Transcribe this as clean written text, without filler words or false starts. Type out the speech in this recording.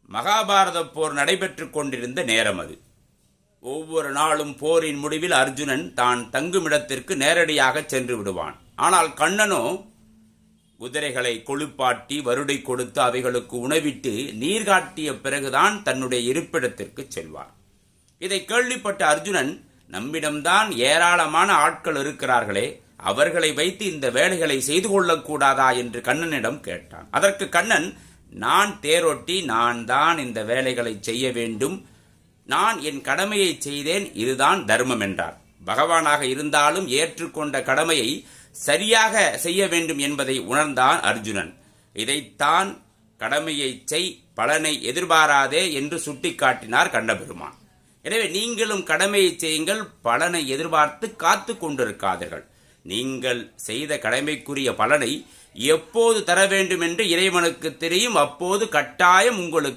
மகாபாரத போர் நடைபெற்றுக் கொண்டிருந்த நேரம் அது. ஒவ்வொரு நாளும் போரின் முடிவில் அர்ஜுனன் தான் தங்குமிடத்திற்கு நேரடியாக சென்று விடுவான். ஆனால் கண்ணனோ குதிரைகளை கொழுப்பாட்டி வருடை கொடுத்து அவைகளுக்கு உணவிட்டு நீர் காட்டிய பிறகுதான் தன்னுடைய இருப்பிடத்திற்கு செல்வார். இதை கேள்விப்பட்ட அர்ஜுனன், நம்மிடம்தான் ஏராளமான ஆட்கள் இருக்கிறார்களே, அவர்களை வைத்து இந்த வேலைகளை செய்து கொள்ளக்கூடாதா என்று கண்ணனிடம் கேட்டான். அதற்கு கண்ணன், நான் தேரோட்டி, நான் தான் இந்த வேலைகளை செய்ய வேண்டும், நான் என் கடமையை செய்தேன், இதுதான் தர்மம் என்றார். பகவானாக இருந்தாலும் ஏற்றுக்கொண்ட கடமையை சரியாக செய்ய வேண்டும் என்பதை உணர்ந்தான் அர்ஜுனன். இதைத்தான் கடமையை செய், பலனை எதிர்பாராதே என்று சுட்டிக்காட்டினார் கண்ணபெருமான். எனவே நீங்களும் கடமையை செய்யுங்கள், பலனை எதிர்பார்த்து காத்து கொண்டிருக்காதீர்கள். நீங்கள் செய்த கடமைக்குரிய பலனை எப்போது தர வேண்டும் என்று இறைவனுக்கு தெரியும். அப்போது கட்டாயம் உங்களுக்கு